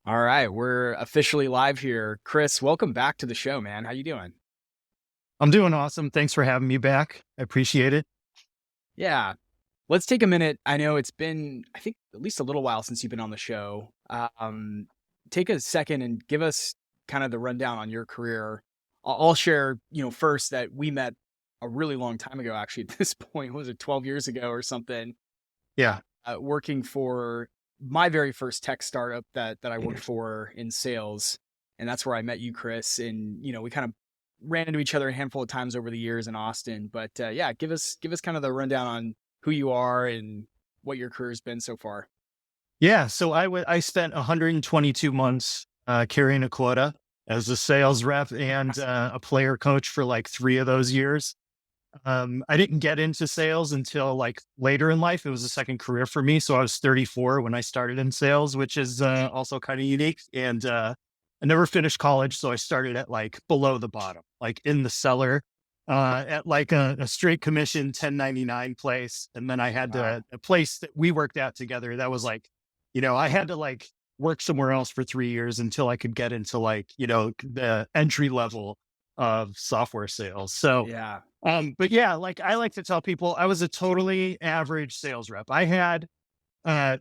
All right, we're officially live here. Chris, welcome back to the show, man. How you doing? I'm doing awesome. Thanks for having me back. I appreciate it. Yeah, let's take a minute. I know it's been, I think, at least a little while since you've been on the show. Take a second and give us kind of the rundown on your career. I'll share, first that we met a really long time ago. Actually, at this point, was it 12 years ago or something? Yeah. Working for my very first tech startup that I worked for in sales, and that's where I met you, Chris. And we kind of ran into each other a handful of times over the years in Austin. But yeah, give us kind of the rundown on who you are and what your career's been so far. Yeah. So I spent 122 months carrying a quota as a sales rep and a player coach for like 3 of those years. I didn't get into sales until like later in life. It was a second career for me. So I was 34 when I started in sales, which is also kind of unique. And I never finished college. So I started at like below the bottom, like in the cellar, at like a straight commission 1099 place. And then I had Wow. a place that we worked at together that was like, I had to like work somewhere else for 3 years until I could get into like, the entry level of software sales. So, Yeah. but yeah, like I like to tell people I was a totally average sales rep. I had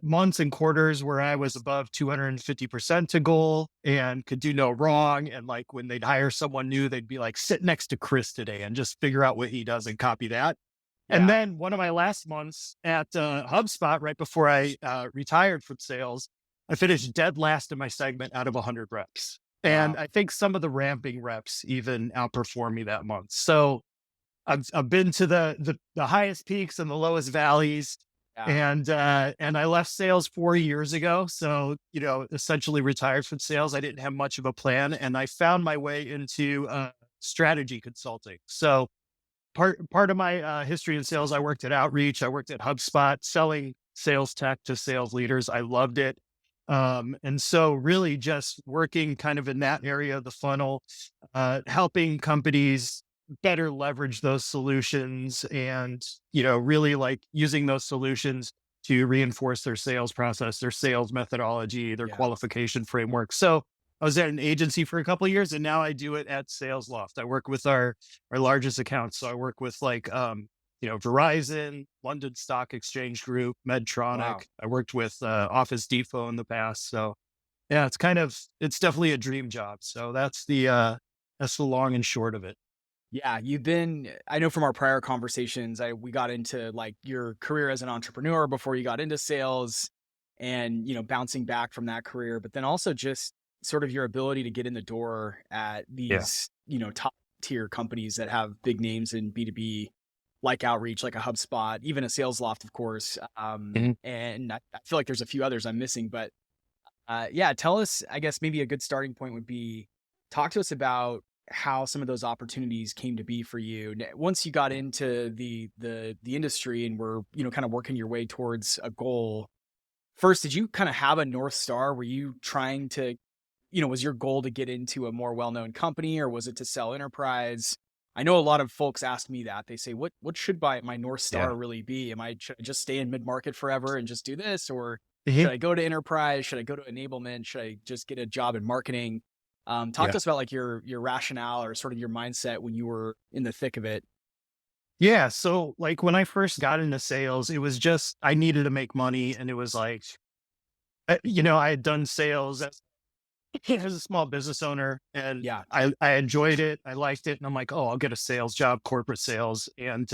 months and quarters where I was above 250% to goal and could do no wrong. And like when they'd hire someone new, they'd be like, sit next to Chris today and just figure out what he does and copy that. And Yeah. then one of my last months at HubSpot, right before I retired from sales, I finished dead last in my segment out of 100 reps. And Wow. I think some of the ramping reps even outperformed me that month. So I've been to the highest peaks and the lowest valleys, Yeah. and I left sales 4 years ago. So essentially retired from sales. I didn't have much of a plan, and I found my way into strategy consulting. So part of my history in sales, I worked at Outreach, I worked at HubSpot, selling sales tech to sales leaders. I loved it. And so really just working kind of in that area of the funnel, helping companies better leverage those solutions and, really like using those solutions to reinforce their sales process, their sales methodology, their Yeah. qualification framework. So I was at an agency for a couple of years and now I do it at Sales Loft. I work with our largest accounts. So I work with like Verizon, London Stock Exchange Group, Medtronic. Wow. I worked with Office Depot in the past. So yeah, it's definitely a dream job. So that's the long and short of it. Yeah, I know from our prior conversations, we got into like your career as an entrepreneur before you got into sales and, bouncing back from that career, but then also just sort of your ability to get in the door at Yeah. these, top tier companies that have big names in B2B, like Outreach, like a HubSpot, even a Sales Loft, of course. Mhm. And I feel like there's a few others I'm missing, but yeah, tell us, I guess maybe a good starting point would be talk to us about how some of those opportunities came to be for you. Once you got into the industry and were, kind of working your way towards a goal. First, did you kind of have a North Star? Were you trying to, was your goal to get into a more well-known company or was it to sell enterprise? I know a lot of folks ask me that. They say, what should my North Star Yeah. really be? Should I just stay in mid-market forever and just do this? Or Mhm. should I go to enterprise? Should I go to enablement? Should I just get a job in marketing? Talk to Yeah. us about like your rationale or sort of your mindset when you were in the thick of it. Yeah. So like when I first got into sales, it was just I needed to make money. And it was like, I had done sales as a small business owner and Yeah. I enjoyed it. I liked it. And I'm like, oh, I'll get a sales job, corporate sales. And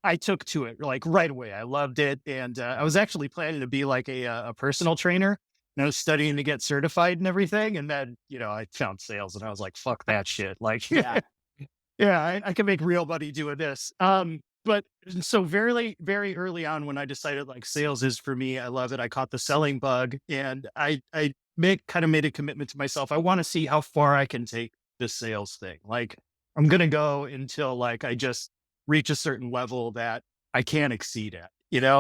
I took to it like right away. I loved it. And I was actually planning to be like a personal trainer. And I was studying to get certified and everything. And then, I found sales and I was like, fuck that shit. Like, Yeah. yeah, I can make real money doing this. But so very, very early on when I decided like sales is for me, I love it. I caught the selling bug and I kind of made a commitment to myself. I want to see how far I can take this sales thing. Like I'm gonna go until like I just reach a certain level that I can't exceed at.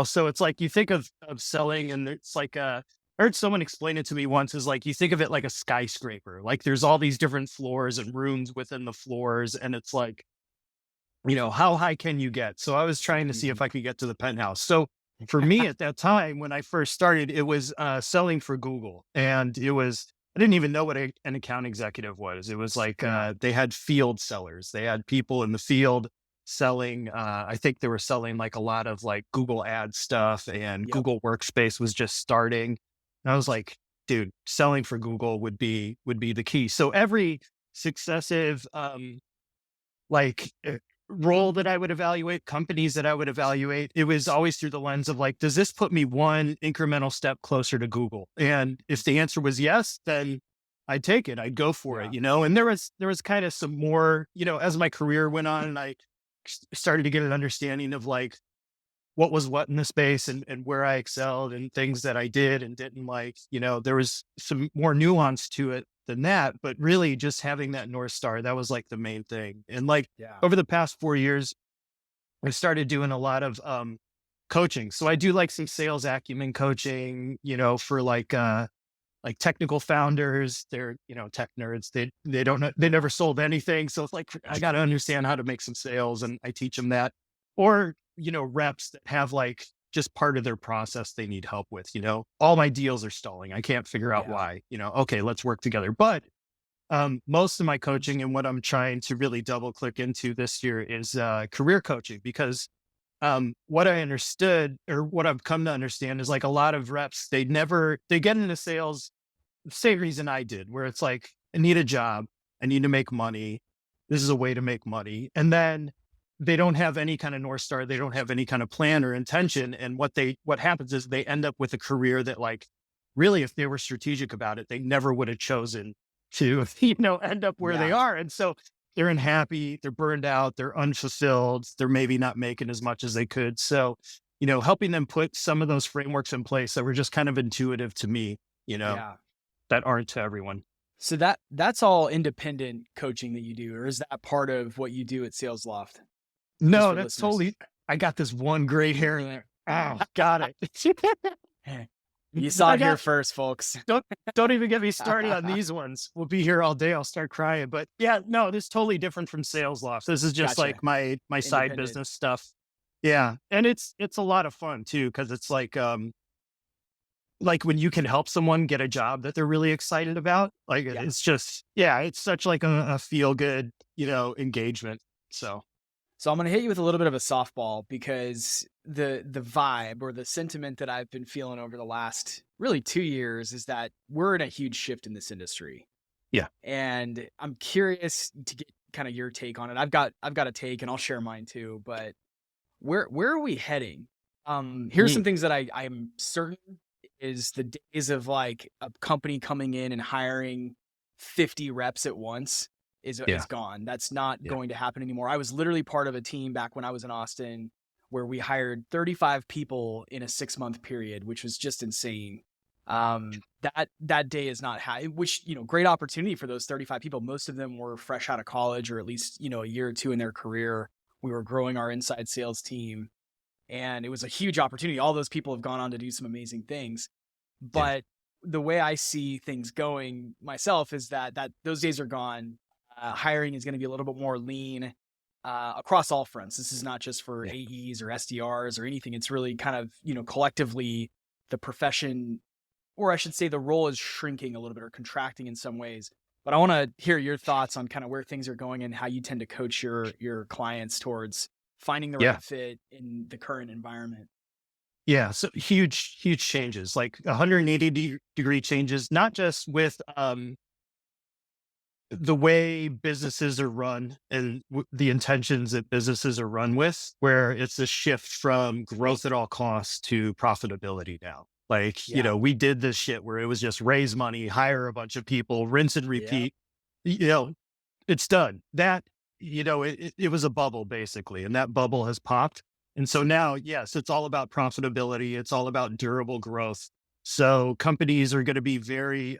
So it's like you think of selling and it's like I heard someone explain it to me once is like you think of it like a skyscraper. Like there's all these different floors and rooms within the floors. And it's like, how high can you get? So I was trying to see Mhm. if I could get to the penthouse. So For me at that time, when I first started, it was selling for Google. And I didn't even know what an account executive was. It was like Yeah. they had field sellers. They had people in the field selling. I think they were selling like a lot of like Google ad stuff, and Yep. Google Workspace was just starting. And I was like, dude, selling for Google would be the key. So every successive like role that I would evaluate, companies that I would evaluate, it was always through the lens of like, does this put me one incremental step closer to Google? And if the answer was yes, then I'd take it. I'd go for Yeah. it, And there was kind of some more, as my career went on and I started to get an understanding of like what was what in the space and where I excelled and things that I did and didn't like, there was some more nuance to it than that. But really just having that North Star, that was like the main thing. And like Yeah. over the past 4 years, I started doing a lot of coaching. So I do like some sales acumen coaching, for like technical founders. They're, tech nerds. They don't know, they never sold anything. So it's like I got to understand how to make some sales, and I teach them that. Or, reps that have like just part of their process they need help with, all my deals are stalling. I can't figure out Yeah. why, okay, let's work together. But most of my coaching and what I'm trying to really double click into this year is career coaching, because what I understood, or what I've come to understand, is like a lot of reps, they get into sales the same reason I did, where it's like, I need a job, I need to make money. This is a way to make money. And then they don't have any kind of North Star. They don't have any kind of plan or intention. And what happens is they end up with a career that, like, really, if they were strategic about it, they never would have chosen to, end up where they Yeah. are. And so they're unhappy, they're burned out, they're unfulfilled, they're maybe not making as much as they could. So, helping them put some of those frameworks in place that were just kind of intuitive to me, Yeah. that aren't to everyone. So that's all independent coaching that you do, or is that part of what you do at Sales Loft? Just No, for that's listeners. totally, I got this one gray hair in there. Oh, got it. You saw I it here got, first, folks. don't even get me started on these ones. We'll be here all day. I'll start crying. But yeah, no, this is totally different from Sales Loft. This is just Gotcha. like my side Independent. business stuff. Yeah. And it's a lot of fun too, because it's like when you can help someone get a job that they're really excited about. Like Yeah. it's just, yeah, it's such like a feel good, engagement. So I'm going to hit you with a little bit of a softball, because the vibe or the sentiment that I've been feeling over the last really 2 years is that we're in a huge shift in this industry. yeah. And I'm curious to get kind of your take on it. I've got a take, and I'll share mine too, but where are we heading? Here's some things that I'm certain is the days of like a company coming in and hiring 50 reps at once is gone. That's not going to happen anymore. I was literally part of a team back when I was in Austin where we hired 35 people in a 6-month period, which was just insane. That day is not which, great opportunity for those 35 people. Most of them were fresh out of college, or at least, a year or two in their career. We were growing our inside sales team, and it was a huge opportunity. All those people have gone on to do some amazing things. But the way I see things going myself is that those days are gone. Hiring is going to be a little bit more lean across all fronts. This is not just for AEs or SDRs or anything. It's really kind of, collectively the profession, or I should say the role, is shrinking a little bit or contracting in some ways. But I want to hear your thoughts on kind of where things are going and how you tend to coach your clients towards finding the right fit in the current environment. Yeah. So huge changes, like 180-degree changes, not just with the way businesses are run and the intentions that businesses are run with, where it's a shift from growth at all costs to profitability now. Like, we did this shit where it was just raise money, hire a bunch of people, rinse and repeat. It's done. That, it was a bubble basically, and that bubble has popped. And so now, yes, it's all about profitability. It's all about durable growth. So companies are going to be very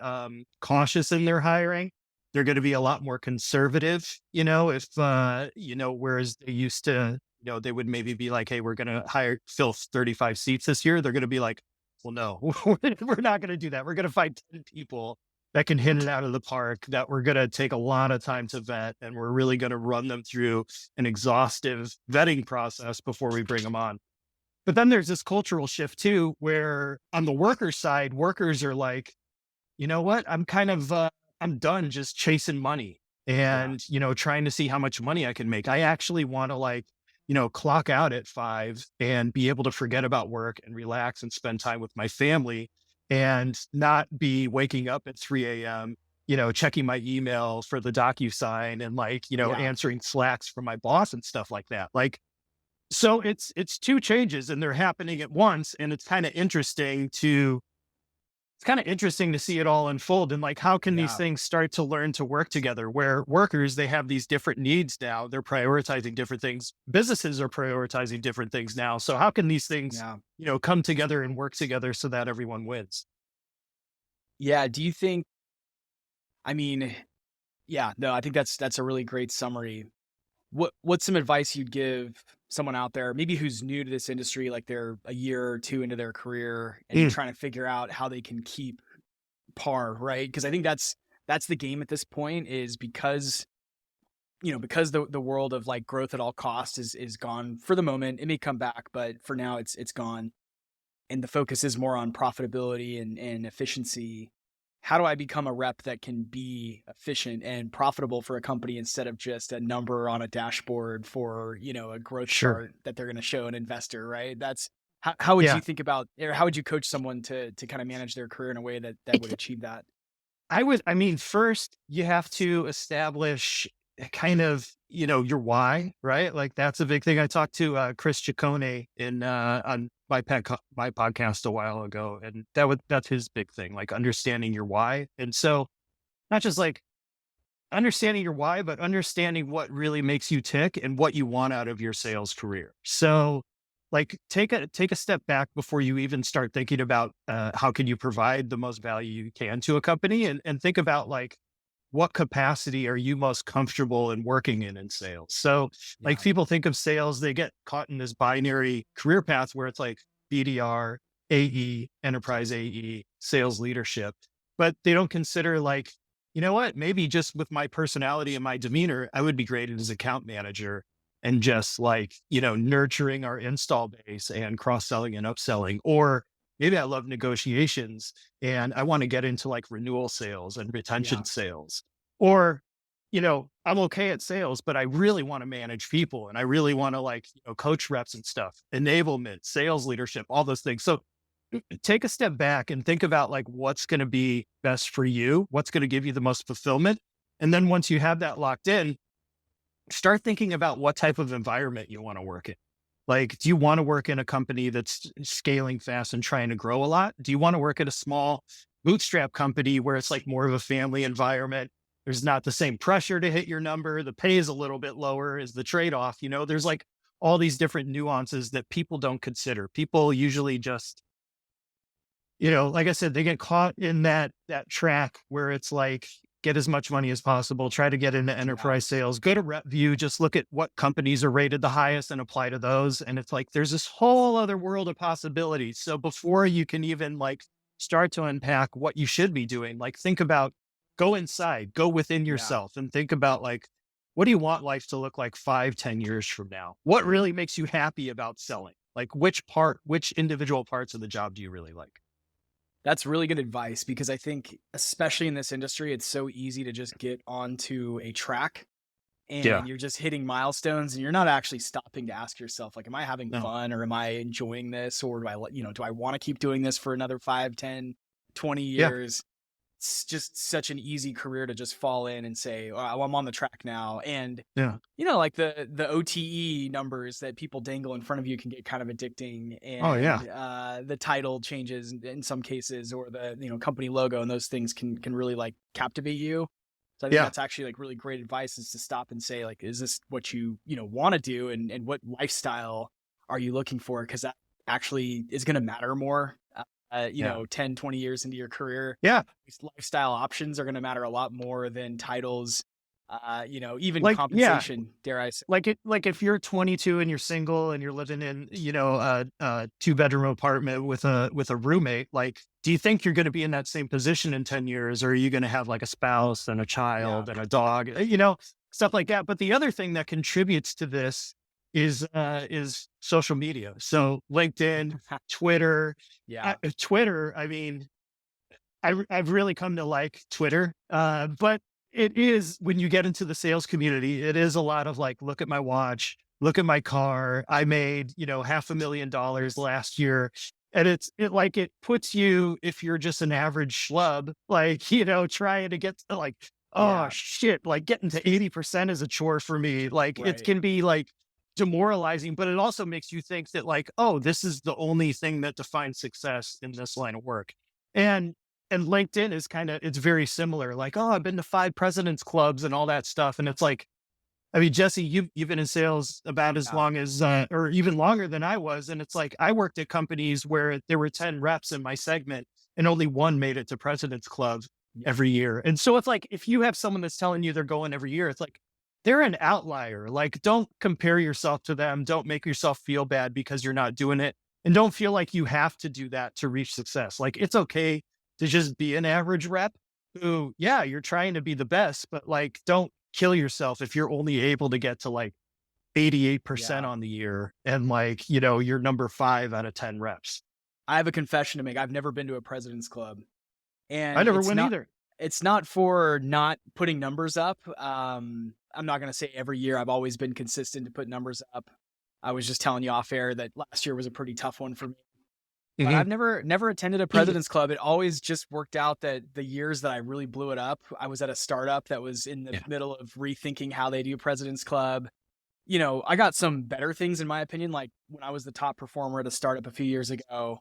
cautious in their hiring. They're going to be a lot more conservative, if, whereas they used to, they would maybe be like, hey, we're going to fill 35 seats this year. They're going to be like, well, no, we're not going to do that. We're going to find 10 people that can hit it out of the park, that we're going to take a lot of time to vet. And we're really going to run them through an exhaustive vetting process before we bring them on. But then there's this cultural shift too, where on the worker side, workers are like, you know what? I'm done just chasing money Yeah. and, trying to see how much money I can make. I actually want to like, clock out at 5 and be able to forget about work and relax and spend time with my family and not be waking up at 3 a.m., checking my email for the DocuSign and like, Yeah. answering Slacks from my boss and stuff like that. Like, so it's two changes and they're happening at once. And it's kind of interesting to see it all unfold and like how can these Yeah. things start to learn to work together where workers they have these different needs now, they're prioritizing different things, businesses are prioritizing different things now, so how can these things Yeah. come together and work together so that everyone wins? Yeah. Do you think, I mean, yeah, no, I think that's a really great summary. What's some advice you'd give someone out there, maybe who's new to this industry, like they're a year or two into their career and Mm, trying to figure out how they can keep par, right? Because I think that's the game at this point is because because the world of like growth at all costs is gone for the moment. It may come back, but for now it's gone. And the focus is more on profitability and efficiency. How do I become a rep that can be efficient and profitable for a company instead of just a number on a dashboard for, a growth sure. chart that they're going to show an investor, right? That's how would you Yeah. think about, or how would you coach someone to kind of manage their career in a way that would achieve that? First you have to establish a kind of, your why, right? Like that's a big thing. I talked to Chris Ciccone on my podcast a while ago, and that's his big thing, like understanding your why. And so not just like understanding your why, but understanding what really makes you tick and what you want out of your sales career. So like take a step back before you even start thinking about how can you provide the most value you can to a company, and think about like what capacity are you most comfortable in working in sales. So like Yeah. people think of sales, they get caught in this binary career path where it's like BDR, AE, enterprise AE, sales leadership, but they don't consider like, you know what, maybe just with my personality and my demeanor, I would be great as account manager and just like, nurturing our install base and cross selling and upselling. Or maybe I love negotiations and I want to get into like renewal sales and Yeah. retention sales. Or, I'm okay at sales, but I really want to manage people and I really want to like, coach reps and stuff, enablement, sales leadership, all those things. So take a step back and think about like what's going to be best for you, what's going to give you the most fulfillment. And then once you have that locked in, start thinking about what type of environment you want to work in. Like, do you want to work in a company that's scaling fast and trying to grow a lot? Do you want to work at a small bootstrap company where it's like more of a family environment? There's not the same pressure to hit your number. The pay is a little bit lower is the trade-off. There's like all these different nuances that people don't consider. People usually just, like I said, they get caught in that track where it's like, get as much money as possible, try to get into Yeah. enterprise sales, go to RepView, just look at what companies are rated the highest and apply to those. And it's like, there's this whole other world of possibilities. So before you can even like start to unpack what you should be doing, like think about, go inside, go within Yeah. yourself and think about like, what do you want life to look like 5, 10 years from now? What really makes you happy about selling? Like which individual parts of the job do you really like? That's really good advice because I think, especially in this industry, it's so easy to just get onto a track Yeah. and you're just hitting milestones and you're not actually stopping to ask yourself, like, am I having No. fun or am I enjoying this? Or do I want to keep doing this for another 5, 10, 20 Yeah. years? It's just such an easy career to just fall in and say, oh, I'm on the track now. And Yeah. like the OTE numbers that people dangle in front of you can get kind of addicting, Oh yeah. and the title changes in some cases, or the company logo, and those things can really like captivate you. So I think Yeah. that's actually like really great advice, is to stop and say like, is this what you want to do, and what lifestyle are you looking for? Because that actually is going to matter more. Yeah. 10, 20 years into your career, Yeah. these lifestyle options are going to matter a lot more than titles, even Like, yeah, compensation, dare I say. like if you're 22 and you're single and you're living in, a 2 bedroom apartment with a roommate, like, do you think you're going to be in that same position in 10 years? Or are you going to have like a spouse and a Yeah. child and a dog, stuff like that. But the other thing that contributes to this is social media. So LinkedIn, Twitter, Yeah. Twitter. I mean, I've really come to like Twitter, but it is when you get into the sales community, it is a lot of like, look at my watch, look at my car. I made, $500,000 last year. And it puts you, if you're just an average schlub, like, trying to get to like, oh Yeah. shit, like getting to 80% is a chore for me. Like it Right. can be like demoralizing, but it also makes you think that like, oh, this is the only thing that defines success in this line of work. And and LinkedIn is it's very similar. Like, oh, I've been to 5 presidents clubs and all that stuff. And it's like, I mean, Jesse, you've been in sales about as Yeah. long as, or even longer than I was. And it's like, I worked at companies where there were 10 reps in my segment and only one made it to president's club Yeah. every year. And so it's like, if you have someone that's telling you they're going every year, it's like, they're an outlier. Like, don't compare yourself to them. Don't make yourself feel bad because you're not doing it. And don't feel like you have to do that to reach success. Like, it's okay to just be an average rep who, yeah, you're trying to be the best, but like, don't kill yourself if you're only able to get to like 88% Yeah. on the year and like, you're number 5 out of 10 reps. I have a confession to make. I've never been to a president's club, I and never went either. it's not for not putting numbers up. I'm not going to say every year. I've always been consistent to put numbers up. I was just telling you off air that last year was a pretty tough one for me. But Mhm. I've never attended a president's club. It always just worked out that the years that I really blew it up, I was at a startup that was in the Yeah. middle of rethinking how they do president's club. I got some better things in my opinion, like when I was the top performer at a startup a few years ago,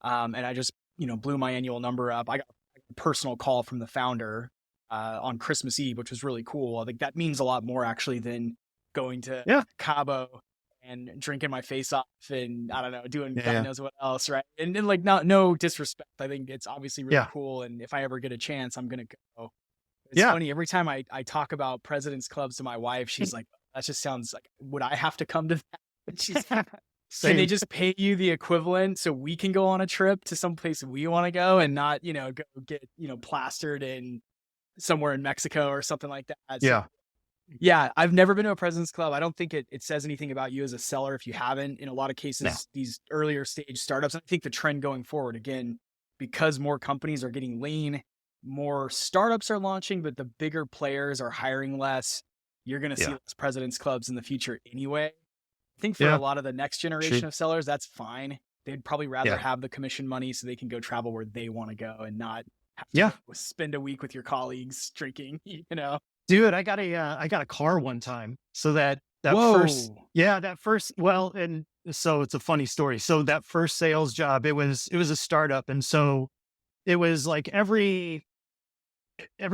and I just, blew my annual number up. I got a personal call from the founder on Christmas Eve, which was really cool. I think that means a lot more actually than going to Yeah. Cabo and drinking my face off and I don't know, doing Yeah. God Yeah. knows what else, right? And like, no disrespect. I think it's obviously really Yeah. cool, and if I ever get a chance, I'm gonna go. It's Yeah. funny every time I talk about presidents clubs to my wife, she's like, "That just sounds like would I have to come to that?" And she's, "Can they Same. just pay you the equivalent so we can go on a trip to some place we want to go and not, go get plastered in somewhere in Mexico or something like that?" So Yeah. yeah, I've never been to a president's club. I don't think it says anything about you as a seller if you haven't. In a lot of No. cases, these earlier stage startups, I think the trend going forward, again, because more companies are getting lean, more startups are launching, but the bigger players are hiring less. You're going to see Yeah. less president's clubs in the future anyway. I think for a Yeah. lot of the next True. generation of sellers, that's fine. They'd probably rather Yeah. have the commission money so they can go travel where they want to go and not have to Yeah. go spend a week with your colleagues drinking, Dude, I got a car one time. So Whoa. well, and so it's a funny story. So that first sales job, it was a startup. And so it was like every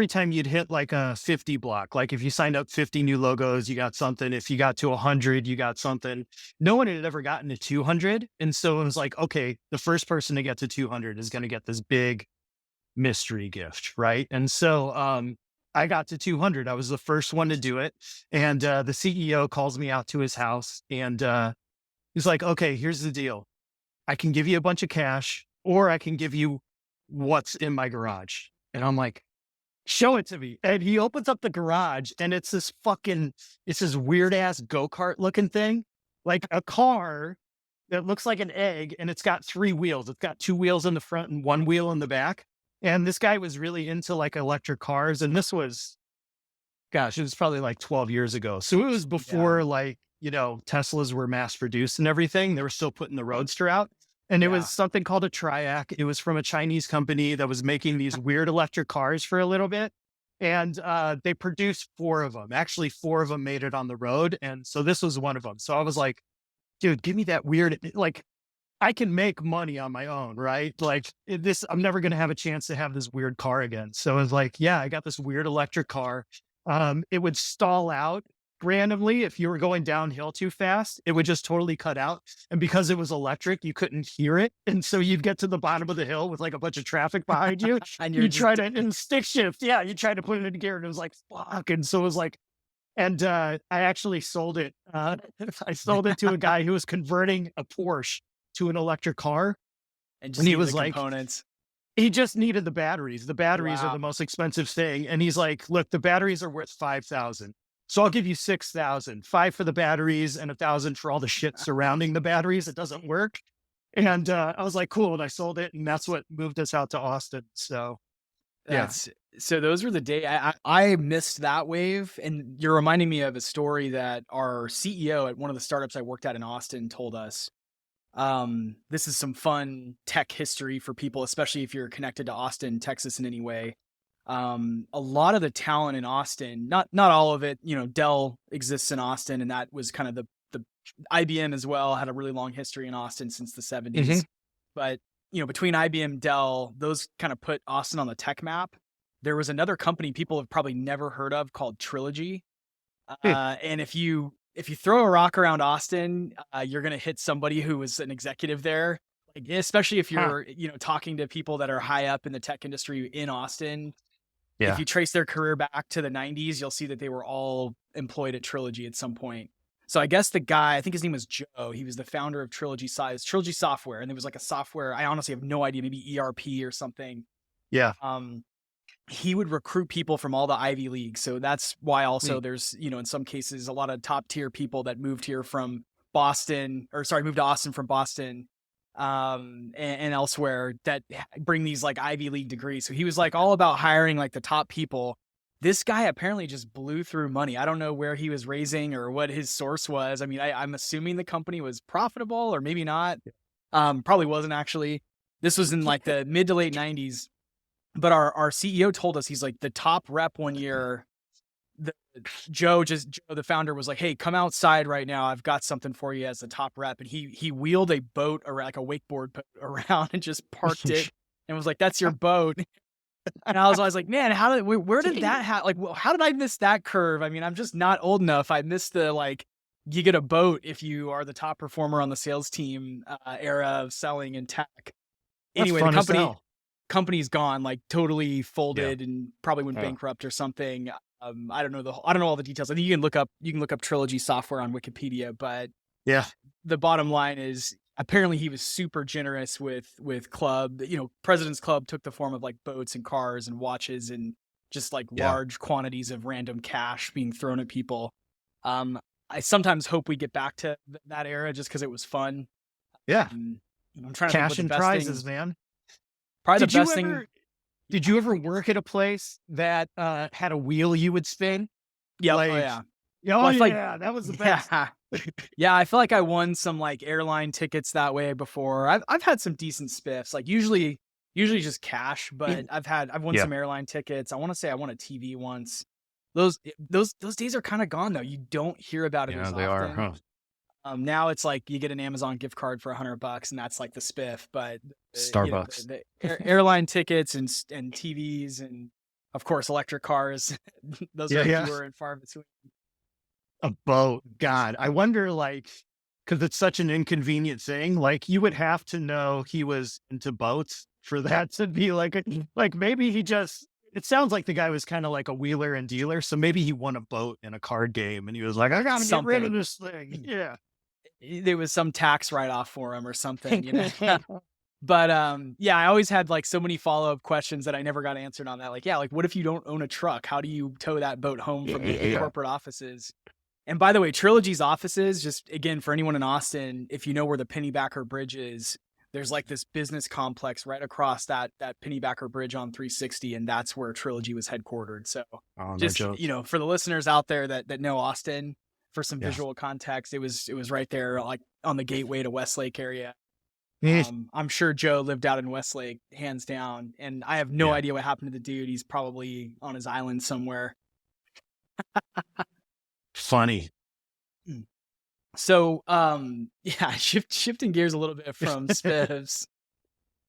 time you'd hit like a 50 block, like if you signed up 50 new logos, you got something. If you got to 100, you got something. No one had ever gotten to 200. And so it was like, okay, the first person to get to 200 is going to get this big mystery gift. Right. And so, I got to 200. I was the first one to do it. And, the CEO calls me out to his house and, he's like, okay, here's the deal. I can give you a bunch of cash or I can give you what's in my garage. And I'm like, show it to me. And he opens up the garage and it's this weird ass go-kart looking thing, like a car that looks like an egg and it's got 3 wheels. It's got 2 wheels in the front and 1 wheel in the back. And this guy was really into like electric cars. And this was, gosh, it was probably like 12 years ago. So it was before like, Teslas were mass produced and everything. They were still putting the Roadster out. And it Yeah. was something called a Triac. It was from a Chinese company that was making these weird electric cars for a little bit. And they produced 4 of them. Actually, 4 of them made it on the road. And so this was one of them. So I was like, dude, give me that weird, like, I can make money on my own, right? Like I'm never going to have a chance to have this weird car again. So I was like, yeah, I got this weird electric car. It would stall out randomly. If you were going downhill too fast, it would just totally cut out. And because it was electric, you couldn't hear it. And so you'd get to the bottom of the hill with like a bunch of traffic behind you. And You try to, in stick shift. Yeah. You try to put it in gear and it was like, fuck. And so it was like, and I actually sold it. I sold it to a guy who was converting a Porsche to an electric car. and just And he need was the like, components. he just needed the batteries. The batteries are Wow. the most expensive thing. And he's like, look, the batteries are worth 5,000. So I'll give you 6,000, 5 for the batteries and 1,000 for all the shit surrounding the batteries. It doesn't work. And I was like, cool. And I sold it. And that's what moved us out to Austin. So yeah. That's so those were the day I missed that wave. And you're reminding me of a story that our CEO at one of the startups I worked at in Austin told us. This is some fun tech history for people, especially if you're connected to Austin, Texas in any way. A lot of the talent in Austin, not all of it, Dell exists in Austin, and that was kind of the IBM as well, had a really long history in Austin since the 70s. But, between IBM, Dell, those kind of put Austin on the tech map. There was another company people have probably never heard of called Trilogy. And if you throw a rock around Austin, you're going to hit somebody who was an executive there. Like, especially if you're, talking to people that are high up in the tech industry in Austin. Yeah. If you trace their career back to the 90s, you'll see that they were all employed at Trilogy at some point. So I guess the guy, I think his name was Joe. He was the founder of Trilogy Software. And there was like a software, I honestly have no idea, maybe ERP or something. Yeah. He would recruit people from all the Ivy Leagues. So that's why also there's, in some cases, a lot of top tier people that moved here from moved to Austin from Boston, and elsewhere that bring these like Ivy League degrees. So he was like all about hiring like the top people. This guy apparently just blew through money. I don't know where he was raising or what his source was. I mean, I'm assuming the company was profitable or maybe not. Probably wasn't actually. This was in like the mid to late 90s. But our CEO told us, he's like, the top rep one year, Joe, the founder, was like, hey, come outside right now. I've got something for you as the top rep. And he wheeled a boat around, like a wakeboard boat around, and just parked it and was like, that's your boat. And I was like, man, where did that happen? Like, how did I miss that curve? I mean, I'm just not old enough. I missed the, like, you get a boat if you are the top performer on the sales team era of selling in tech. Anyway, the company's gone, like totally folded and probably went bankrupt or something. I don't know all the details. I think you can look up Trilogy Software on Wikipedia, but the bottom line is apparently he was super generous with club. President's Club took the form of like boats and cars and watches and just like large quantities of random cash being thrown at people. I sometimes hope we get back to that era just because it was fun. Yeah. I'm trying to think and prizes, man. Probably the best thing. Did you ever work at a place that had a wheel you would spin? Yeah. Like, that was the best. Yeah, I feel like I won some like airline tickets that way before. I've had some decent spiffs, like usually just cash, but I've won some airline tickets. I want to say I won a TV once. Those days are kind of gone though. You don't hear about it as often. They are. Huh? Now it's like you get an Amazon gift card for $100 and that's like the spiff, but Starbucks, the airline tickets and TVs and of course electric cars. Those are fewer and far between. A boat. God, I wonder, like, because it's such an inconvenient thing. Like, you would have to know he was into boats for that to be like maybe he just. It sounds like the guy was kind of like a wheeler and dealer, so maybe he won a boat in a card game, and he was like, "I gotta get rid of this thing." Yeah, there was some tax write-off for him or something, But I always had like so many follow-up questions that I never got answered on that. Like, like what if you don't own a truck? How do you tow that boat home from the corporate offices? And by the way, Trilogy's offices, just again, for anyone in Austin, if you know where the Pennybacker Bridge is, there's like this business complex right across that Pennybacker Bridge on 360. And that's where Trilogy was headquartered. So for the listeners out there that know Austin, for some visual context, it was right there, like on the gateway to Westlake area. I'm sure Joe lived out in Westlake, hands down. And I have no idea what happened to the dude. He's probably on his island somewhere. Funny. So, shifting gears a little bit from spiffs.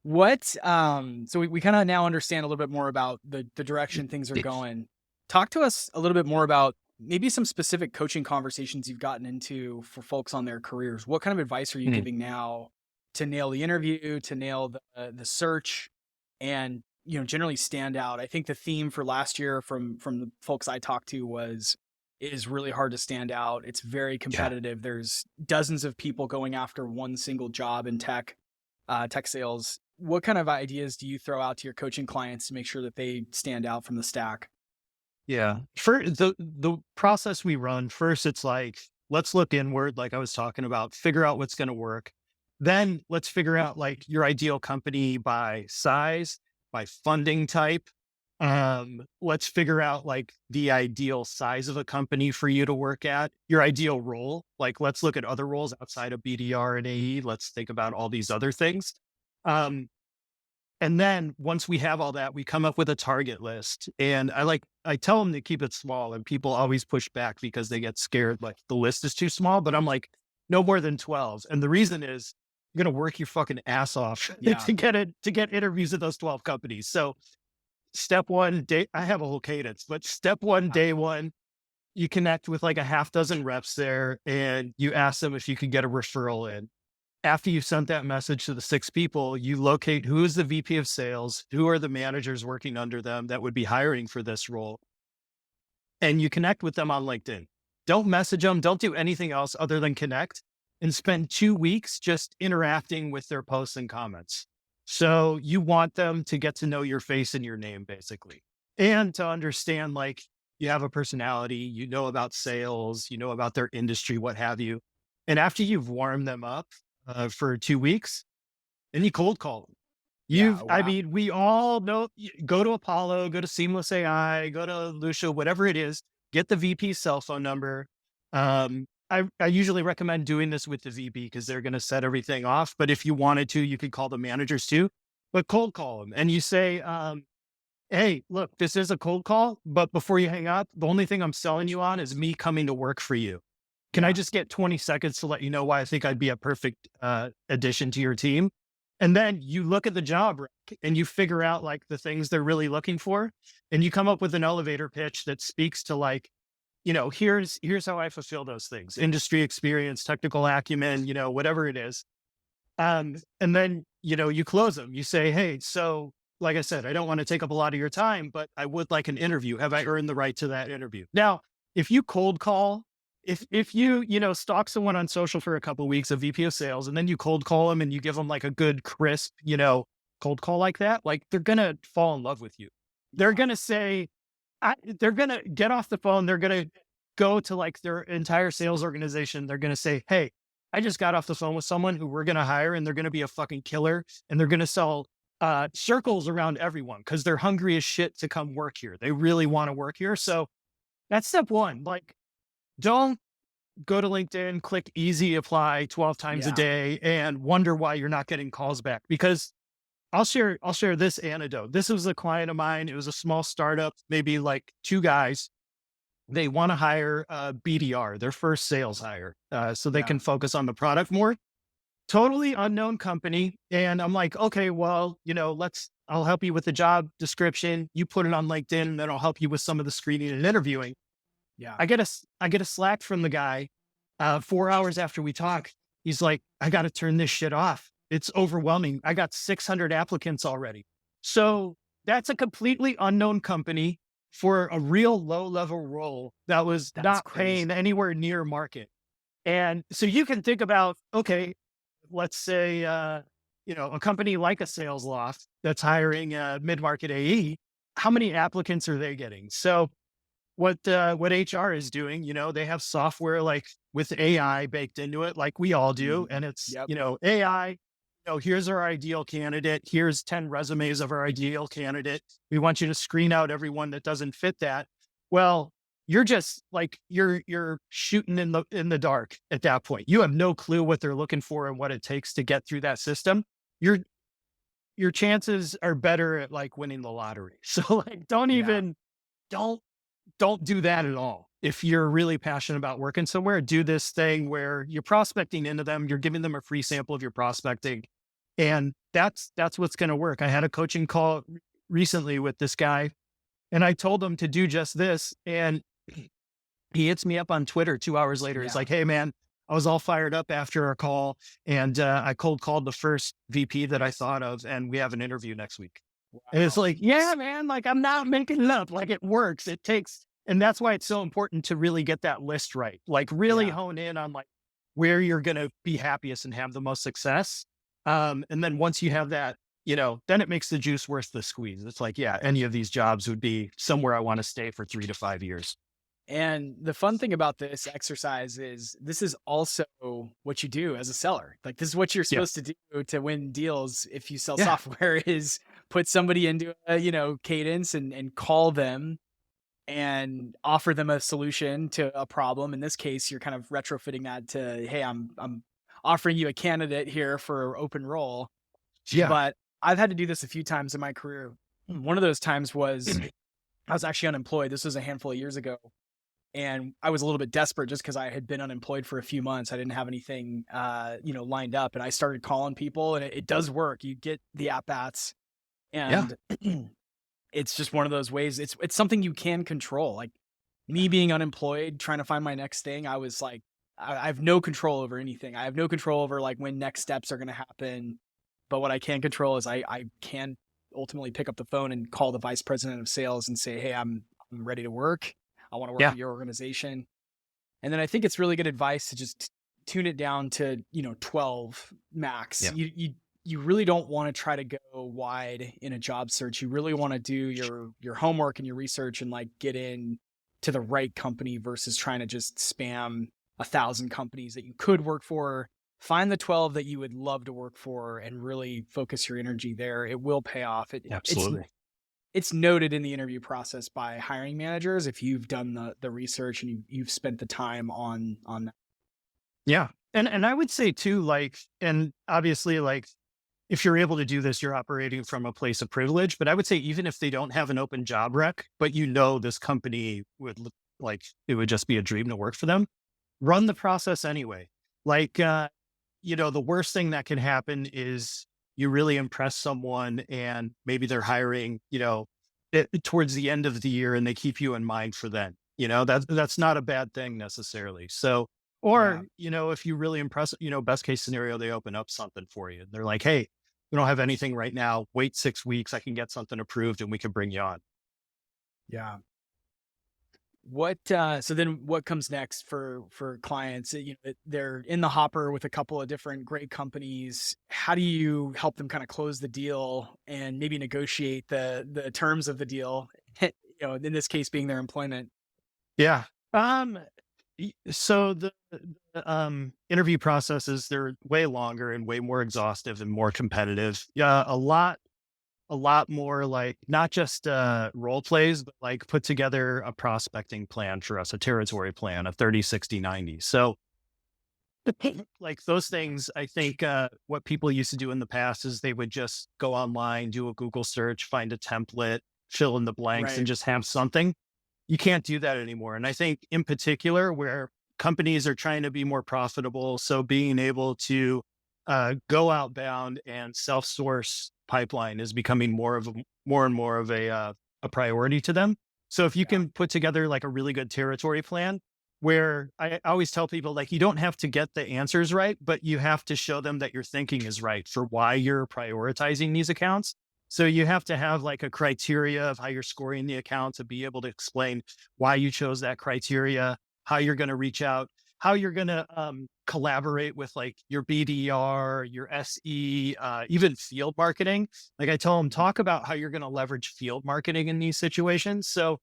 So we kind of now understand a little bit more about the direction things are going. Talk to us a little bit more about maybe some specific coaching conversations you've gotten into for folks on their careers. What kind of advice are you giving now to nail the interview, to nail the search, and generally stand out? I think the theme for last year from the folks I talked to it is really hard to stand out. It's very competitive. There's dozens of people going after one single job in tech sales. What kind of ideas do you throw out to your coaching clients to make sure that they stand out from the stack? Yeah. For the process we run, first it's like, let's look inward, like I was talking about, figure out what's going to work. Then let's figure out like your ideal company by size, by funding type. Let's figure out like the ideal size of a company for you to work at, your ideal role. Like let's look at other roles outside of BDR and AE. Let's think about all these other things. Um, and then once we have all that, we come up with a target list. And I tell them to keep it small, and people always push back because they get scared. Like the list is too small, but I'm like, no more than 12. And the reason is you're going to work your fucking ass off Yeah. to get interviews at those 12 companies. So step one, I have a whole cadence, but step one, day one, you connect with like a half dozen reps there and you ask them if you can get a referral in. After you sent that message to the 6 people, you locate who is the VP of sales, who are the managers working under them that would be hiring for this role, and you connect with them on LinkedIn. Don't message them. Don't do anything else other than connect, and spend 2 weeks just interacting with their posts and comments. So you want them to get to know your face and your name, basically, and to understand like you have a personality, you know about sales, you know about their industry, what have you. And after you've warmed them up for 2 weeks, then you cold call them. Yeah. I Wow. mean, we all know, go to Apollo, go to Seamless AI, go to Lucia, whatever it is, get the VP's cell phone number. I usually recommend doing this with the VP because they're going to set everything off. But if you wanted to, you could call the managers too, but cold call them and you say, hey, look, this is a cold call, but before you hang up, the only thing I'm selling you on is me coming to work for you. Can I Yeah. just get 20 seconds to let you know why I think I'd be a perfect addition to your team? And then you look at the job rec and you figure out like the things they're really looking for. And you come up with an elevator pitch that speaks to like, here's how I fulfill those things: industry experience, technical acumen, whatever it is. And then, you close them. You say, hey, so like I said, I don't want to take up a lot of your time, but I would like an interview. Have I earned the right to that interview? Now, if you cold call, if you, stalk someone on social for a couple of weeks, a VP of sales, and then you cold call them and you give them like a good crisp, cold call like that, like they're going to fall in love with you. They're going to say, they're going to get off the phone. They're going to go to like their entire sales organization. They're going to say, hey, I just got off the phone with someone who we're going to hire and they're going to be a fucking killer. And they're going to sell circles around everyone because they're hungry as shit to come work here. They really want to work here. So that's step one. Like, don't go to LinkedIn, click easy apply 12 times a Yeah. day and wonder why you're not getting calls back. Because I'll share this anecdote. This was a client of mine. It was a small startup, maybe like 2 guys. They want to hire a BDR, their first sales hire, so they Yeah. can focus on the product more. Totally unknown company. And I'm like, okay, well, I'll help you with the job description. You put it on LinkedIn and then I'll help you with some of the screening and interviewing. Yeah. I get a Slack from the guy 4 hours after we talk. He's like, I got to turn this shit off. It's overwhelming. I got 600 applicants already. So that's a completely unknown company for a real low level role that was That's not crazy. paying anywhere near market. And so you can think about, okay, let's say, a company like a Sales Loft that's hiring a mid-market AE, how many applicants are they getting? So what HR is doing, they have software like with AI baked into it, like we all do. Mhm. And it's, Yep. AI, here's our ideal candidate. Here's 10 resumes of our ideal candidate. We want you to screen out everyone that doesn't fit that. Well, you're just like, you're shooting in the dark at that point. You have no clue what they're looking for and what it takes to get through that system. Your chances are better at like winning the lottery. So like, Yeah. don't don't do that at all. If you're really passionate about working somewhere, do this thing where you're prospecting into them, you're giving them a free sample of your prospecting. And that's what's going to work. I had a coaching call recently with this guy and I told him to do just this. And he hits me up on Twitter 2 hours later. He's Yeah. like, hey man, I was all fired up after our call and I cold called the first VP that I thought of and we have an interview next week. And it's Wow. like, yeah, man, like I'm not making it up. Like it works. It takes, and that's why it's so important to really get that list right. Like really Yeah. hone in on like where you're going to be happiest and have the most success. And then once you have that, then it makes the juice worth the squeeze. It's like, yeah, any of these jobs would be somewhere I want to stay for 3 to 5 years. And the fun thing about this exercise is this is also what you do as a seller. Like this is what you're Yeah. supposed to do to win deals if you sell Yeah. software is put somebody into a, cadence and call them and offer them a solution to a problem. In this case, you're kind of retrofitting that to, hey, I'm offering you a candidate here for open role. Yeah. But I've had to do this a few times in my career. One of those times was I was actually unemployed. This was a handful of years ago. And I was a little bit desperate just because I had been unemployed for a few months. I didn't have anything, lined up, and I started calling people, and it does work. You get the at bats, Yeah. and it's just one of those ways. It's something you can control. Like me being unemployed, trying to find my next thing. I was like, I have no control over anything. I have no control over like when next steps are going to happen. But what I can control is I can ultimately pick up the phone and call the vice president of sales and say, hey, I'm ready to work. I want to work Yeah. with your organization. And then I think it's really good advice to just tune it down to, 12 max. Yeah. You really don't want to try to go wide in a job search. You really want to do your homework and your research and like get in to the right company versus trying to just spam 1,000 companies that you could work for. Find the 12 that you would love to work for and really focus your energy there. It will pay off. Absolutely. It's noted in the interview process by hiring managers if you've done the research and you've spent the time on that. Yeah. And I would say too, like, and obviously, like, if you're able to do this, you're operating from a place of privilege. But I would say, even if they don't have an open job rec, but this company would look like it would just be a dream to work for them, run the process anyway. Like, the worst thing that can happen is you really impress someone and maybe they're hiring, towards the end of the year and they keep you in mind for then, that's not a bad thing necessarily. So, or, if you really impress, best case scenario, they open up something for you. They're like, hey, we don't have anything right now. Wait 6 weeks. I can get something approved and we can bring you on. Yeah. So then what comes next for clients? They're in the hopper with a couple of different great companies. How do you help them kind of close the deal and maybe negotiate the terms of the deal? In this case being their employment. Yeah. So the interview processes, they're way longer and way more exhaustive and more competitive. Yeah, a lot more like not just role plays, but like put together a prospecting plan for us, a territory plan, a 30, 60, 90. So like those things, I think what people used to do in the past is they would just go online, do a Google search, find a template, fill in the blanks, and Right. just have something. You can't do that anymore. And I think in particular, where companies are trying to be more profitable, so being able to go outbound and self-source pipeline is becoming more and more of a priority to them. So if you Yeah. can put together like a really good territory plan, where I always tell people, like, you don't have to get the answers right, but you have to show them that your thinking is right for why you're prioritizing these accounts. So you have to have like a criteria of how you're scoring the account to be able to explain why you chose that criteria, how you're going to reach out, how you're going to collaborate with like your BDR, your SE, even field marketing. Like I tell them, talk about how you're going to leverage field marketing in these situations. So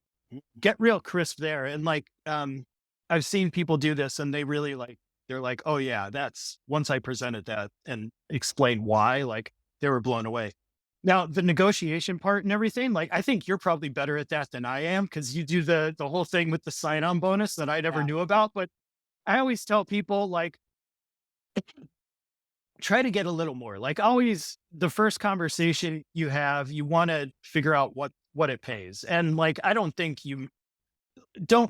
get real crisp there. And like, I've seen people do this and they're like, oh yeah, that's once I presented that and explained why, like they were blown away. Now, the negotiation part and everything, like I think you're probably better at that than I am because you do the whole thing with the sign-on bonus that I never Yeah. knew about. But I always tell people, like, try to get a little more. Like always, the first conversation you have, you want to figure out what it pays. And like I don't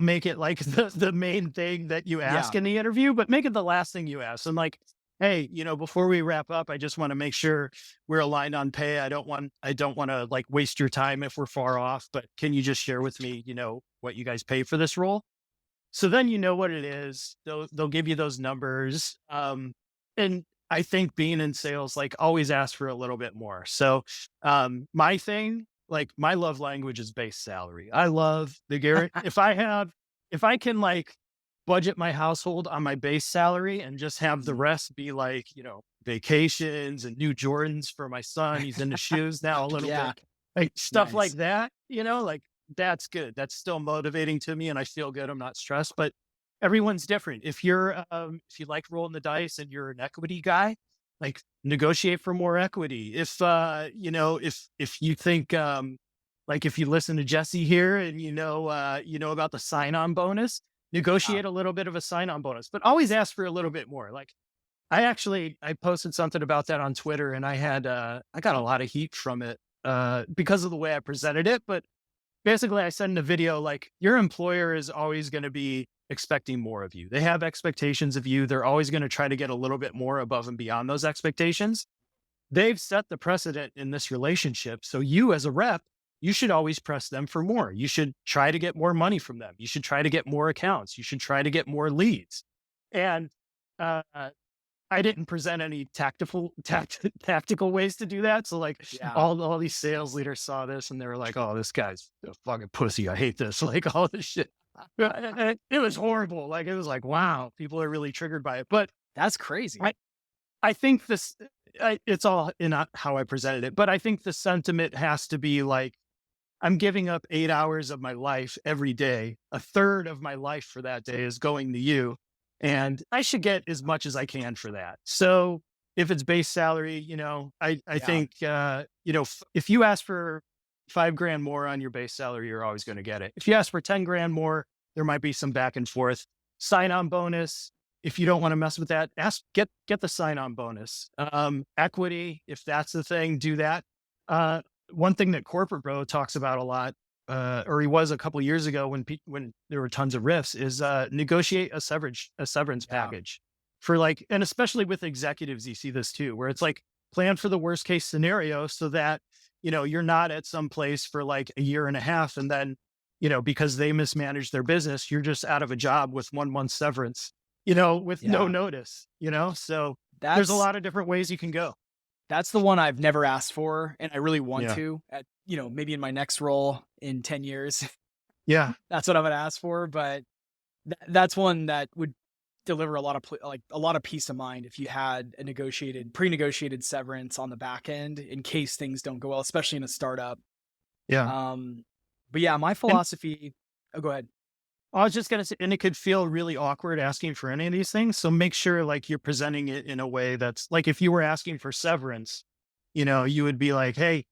make it like the main thing that you ask Yeah. in the interview, but make it the last thing you ask. And like, hey, before we wrap up, I just want to make sure we're aligned on pay. I don't want to like waste your time if we're far off, but can you just share with me, what you guys pay for this role? So then you know what it is. They'll give you those numbers. And I think being in sales, like always ask for a little bit more. So my thing, like my love language is base salary. I love the Garrett. If I can like budget my household on my base salary and just have the rest be like, vacations and new Jordans for my son. He's into shoes now a little Yeah. bit, like stuff like Nice. that, like that's good. That's still motivating to me and I feel good. I'm not stressed, but everyone's different. If if you like rolling the dice and you're an equity guy, like negotiate for more equity. If you think, like if you listen to Jesse here and about the sign-on bonus, Yeah. negotiate a little bit of a sign-on bonus, but always ask for a little bit more. Like I posted something about that on Twitter and I got a lot of heat from it because of the way I presented it. But basically I said in the video, like your employer is always going to be expecting more of you. They have expectations of you. They're always going to try to get a little bit more above and beyond those expectations. They've set the precedent in this relationship. So you as a rep, you should always press them for more. You should try to get more money from them. You should try to get more accounts. You should try to get more leads. And uh, I didn't present any tactical ways to do that. So like Yeah. all these sales leaders saw this and they were like, "Oh, this guy's a fucking pussy. I hate this." Like all this shit. It was horrible. Like it was like, wow, people are really triggered by it. But That's crazy. I think it's all in how I presented it. But I think the sentiment has to be like, I'm giving up 8 hours of my life every day. A third of my life for that day is going to you. And I should get as much as I can for that. So if it's base salary, I Yeah. think, if you ask for $5,000 more on your base salary, you're always going to get it. If you ask for 10 grand more, there might be some back and forth. Sign on bonus. If you don't want to mess with that, get the sign on bonus. Equity, if that's the thing, do that. One thing that Corporate Bro talks about a lot, or he was a couple of years ago when there were tons of riffs, is negotiate a severance package for and especially with executives, you see this too, where it's like plan for the worst case scenario so that, you're not at some place for like a year and a half. And then, because they mismanaged their business, you're just out of a job with 1 month severance, with no notice, so there's a lot of different ways you can go. That's the one I've never asked for, and I really want to at, maybe in my next role in 10 years. Yeah. That's what I'm going to ask for. But that's one that would deliver a lot of peace of mind if you had a pre-negotiated severance on the back end in case things don't go well, especially in a startup. Yeah. But yeah, my philosophy, go ahead. I was just going to say, and it could feel really awkward asking for any of these things. So make sure like you're presenting it in a way that's like, if you were asking for severance, you would be like, hey,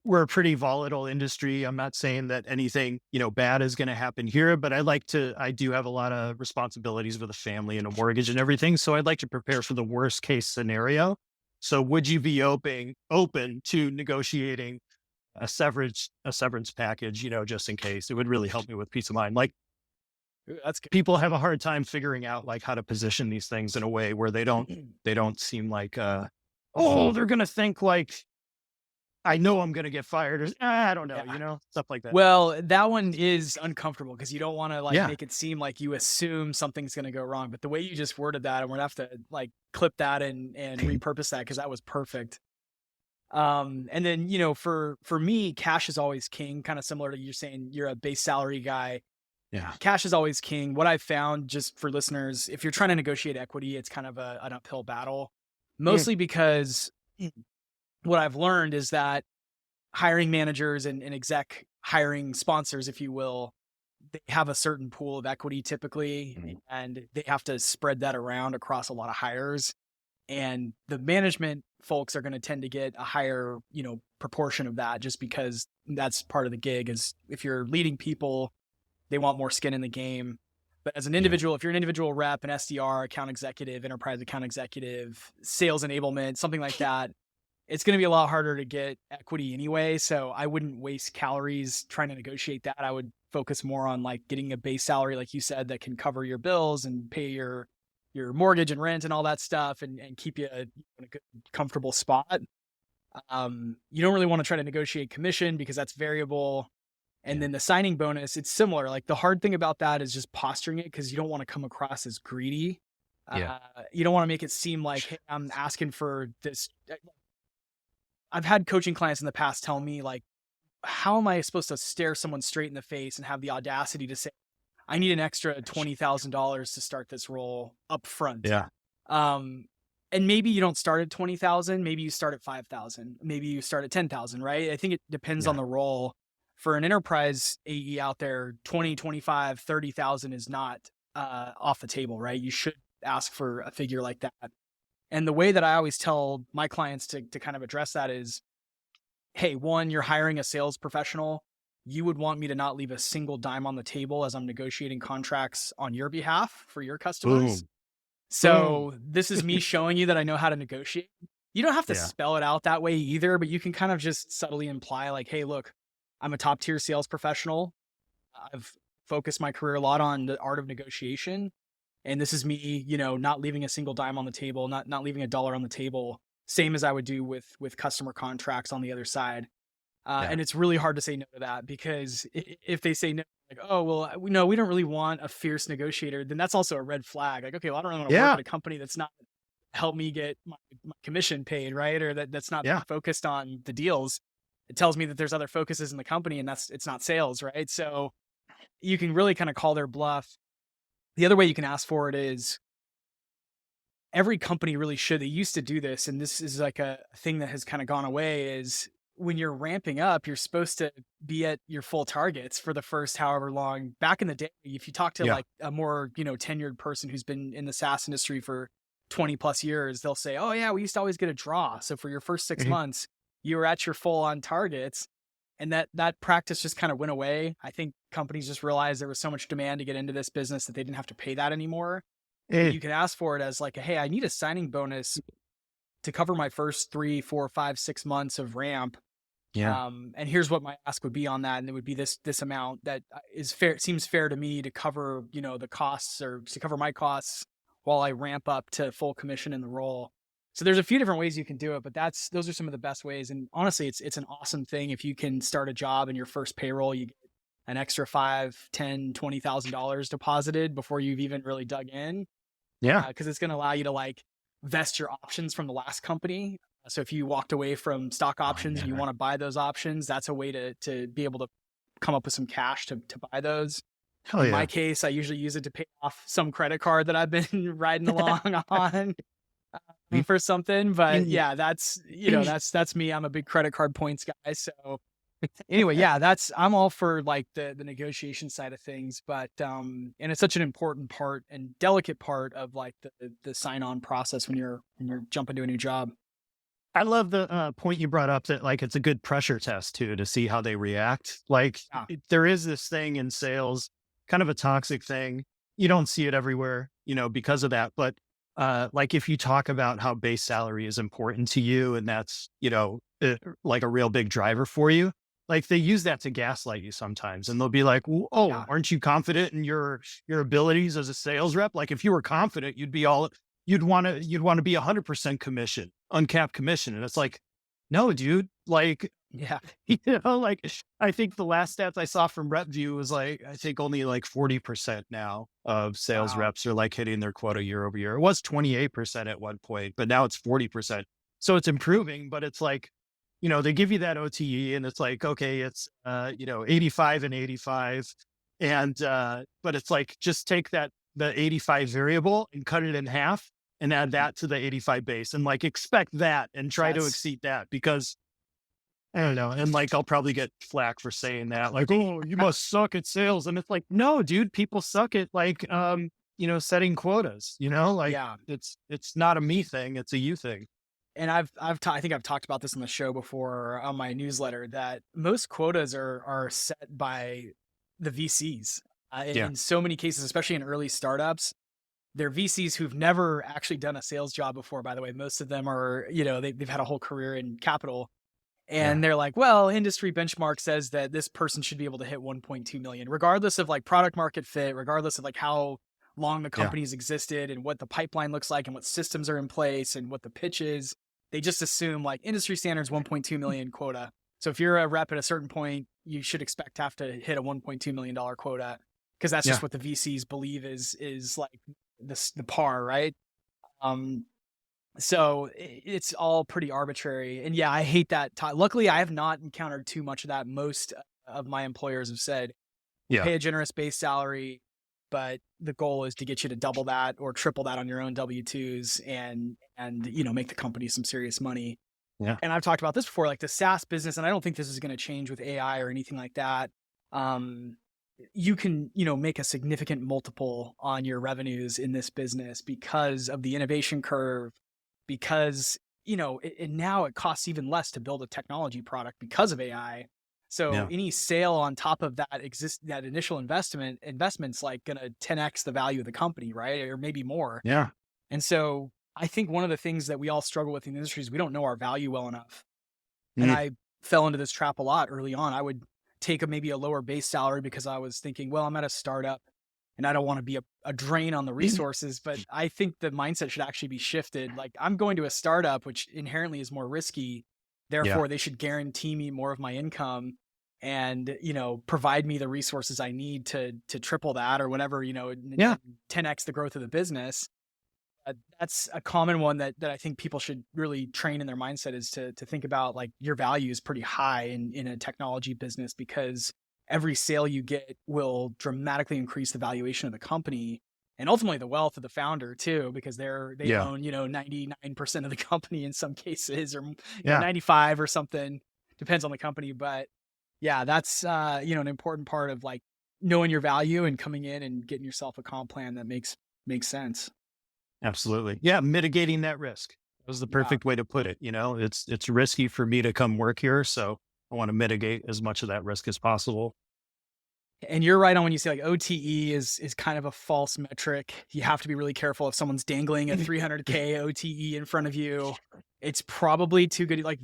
we're a pretty volatile industry. I'm not saying that anything, bad is going to happen here, but I do have a lot of responsibilities with a family and a mortgage and everything. So I'd like to prepare for the worst case scenario. So would you be open to negotiating a severance package, just in case? It would really help me with peace of mind. Like That's good. People have a hard time figuring out like how to position these things in a way where they don't seem like, they're going to think like, I know I'm going to get fired, or I don't know, stuff like that. Well, that one is uncomfortable because you don't want to make it seem like you assume something's going to go wrong. But the way you just worded that, and we're going to have to clip that and repurpose that because that was perfect. And then, for me, cash is always king, kind of similar to you saying you're a base salary guy. Yeah. Cash is always king. What I've found, just for listeners, if you're trying to negotiate equity, it's kind of an uphill battle, mostly because what I've learned is that hiring managers and exec hiring sponsors, if you will, they have a certain pool of equity typically, and they have to spread that around across a lot of hires. And the management folks are going to tend to get a higher, proportion of that just because that's part of the gig. Is if you're leading people, they want more skin in the game. But as an individual, if you're an individual rep, an SDR, account executive, enterprise account executive, sales enablement, something like that, it's going to be a lot harder to get equity anyway. So I wouldn't waste calories trying to negotiate that. I would focus more on getting a base salary, like you said, that can cover your bills and pay your mortgage and rent and all that stuff and keep you in a good, comfortable spot. You don't really want to try to negotiate commission because that's variable. And then the signing bonus, it's similar. Like the hard thing about that is just posturing it because you don't want to come across as greedy. You don't want to make it seem like, hey, I'm asking for this. I've had coaching clients in the past tell me how am I supposed to stare someone straight in the face and have the audacity to say, I need an extra $20,000 to start this role up front. Yeah. Um, and maybe you don't start at 20,000, maybe you start at 5,000, maybe you start at 10,000, right? I think it depends on Yeah. the role. For an enterprise AE out there, 20, 25, 30,000 is not off the table, right? You should ask for a figure like that. And the way that I always tell my clients to kind of address that is, hey, one, you're hiring a sales professional. You would want me to not leave a single dime on the table as I'm negotiating contracts on your behalf for your customers. Boom. Boom. So this is me showing you that I know how to negotiate. You don't have to Yeah. spell it out that way either, but you can kind of just subtly imply like, hey, look, I'm a top tier sales professional. I've focused my career a lot on the art of negotiation. And this is me, not leaving a single dime on the table, not leaving a dollar on the table, same as I would do with customer contracts on the other side. Yeah. And it's really hard to say no to that, because if they say no, like, oh, well, we don't really want a fierce negotiator, then that's also a red flag. Like, okay, well, I don't really want to work Yeah. at a company that's not help me get my commission paid, right? Or that's not Yeah. focused on the deals. It tells me that there's other focuses in the company, and it's not sales, right? So you can really kind of call their bluff. The other way you can ask for it is, every company really should. They used to do this, and this is like a thing that has kind of gone away, is when you're ramping up, you're supposed to be at your full targets for the first however long. Back in the day, if you talk to Yeah. like a more, tenured person who's been in the SaaS industry for 20 plus years, they'll say, oh yeah, we used to always get a draw. So for your first 6 Mhm. months, you were at your full on targets. And that practice just kind of went away. I think companies just realized there was so much demand to get into this business that they didn't have to pay that anymore. But Eh, you can ask for it as like, hey, I need a signing bonus to cover my first 3, 4, 5, 6 months of ramp. Yeah. And here's what my ask would be on that. And it would be this amount that is fair. It seems fair to me to cover, the costs, or to cover my costs while I ramp up to full commission in the role. So there's a few different ways you can do it, but those are some of the best ways. And honestly, it's an awesome thing. If you can start a job in your first payroll, you get an extra 5, 10, $20,000 deposited before you've even really dug in. Yeah. Because it's going to allow you to like vest your options from the last company. So if you walked away from stock Oh, options and you yeah. want to buy those options, that's a way to be able to come up with some cash to buy those. Hell In my yeah. case, I usually use it to pay off some credit card that I've been riding along on Mm. for something. But Mm. yeah, that's me. I'm a big credit card points guy. So anyway, yeah, I'm all for like the negotiation side of things, but and it's such an important part and delicate part of like the sign on process when you're jumping to a new job. I love the point you brought up, that like it's a good pressure test too, to see how they react. Like Yeah. there is this thing in sales, kind of a toxic thing. You don't see it everywhere, because of that. But like if you talk about how base salary is important to you, and that's, like a real big driver for you, like they use that to gaslight you sometimes. And they'll be like, oh, Yeah. aren't you confident in your abilities as a sales rep? Like if you were confident, you'd want to be 100% commission, uncapped commission. And it's like, no, dude, like, Yeah. like I think the last stats I saw from RepView was like, I think only like 40% now of sales Wow. reps are like hitting their quota year over year. It was 28% at one point, but now it's 40%. So it's improving, but it's like, they give you that OTE and it's like, okay, it's, 85 and 85. And, but it's like, just take the 85 variable and cut it in half and add that to the 85 base, and like expect that and try to That's exceed that, because I don't know. And like, I'll probably get flack for saying that, like, oh, you must suck at sales. And it's like, no, dude, people suck at like, setting quotas, like yeah. it's not a me thing. It's a you thing. And I think I've talked about this on the show before on my newsletter, that most quotas are set by the VCs. Yeah. In so many cases, especially in early startups, they're VCs who've never actually done a sales job before. By the way, most of them are, they've had a whole career in capital, Yeah. and they're like, well, industry benchmark says that this person should be able to hit 1.2 million, regardless of like product market fit, regardless of like how long the Yeah. company's existed and what the pipeline looks like and what systems are in place and what the pitch is. They just assume like industry standards 1.2 million quota. So if you're a rep at a certain point, you should expect to have to hit a $1.2 million quota, because that's Yeah. just what the VCs believe is like the par, right? Um, so it's all pretty arbitrary. And yeah, I hate that. Luckily, I have not encountered too much of that. Most of my employers have said, Yeah. pay a generous base salary, but the goal is to get you to double that or triple that on your own W-2s and, make the company some serious money. Yeah. And I've talked about this before, like the SaaS business, and I don't think this is going to change with AI or anything like that. You can, make a significant multiple on your revenues in this business because of the innovation curve, because, and now it costs even less to build a technology product because of AI. So any sale on top of that initial investment's like going to 10x the value of the company, right? Or maybe more. Yeah. And so I think one of the things that we all struggle with in the industry is we don't know our value well enough. And I fell into this trap a lot early on. I would take maybe a lower base salary because I was thinking, well, I'm at a startup and I don't want to be a drain on the resources. But I think the mindset should actually be shifted. Like, I'm going to a startup, which inherently is more risky. Therefore, they should guarantee me more of my income and, provide me the resources I need to triple that or whatever, 10x the growth of the business. That's a common one that I think people should really train in their mindset, is to think about, like, your value is pretty high in a technology business because every sale you get will dramatically increase the valuation of the company and ultimately the wealth of the founder too, because they own, 99% of the company in some cases, or 95 or something, depends on the company. But yeah, that's, an important part of, like, knowing your value and coming in and getting yourself a comp plan that makes sense. Absolutely. Yeah. Mitigating that risk. That was the perfect way to put it. It's risky for me to come work here. So I want to mitigate as much of that risk as possible. And you're right on when you say, like, OTE is kind of a false metric. You have to be really careful if someone's dangling a 300K OTE in front of you. It's probably too good. Like,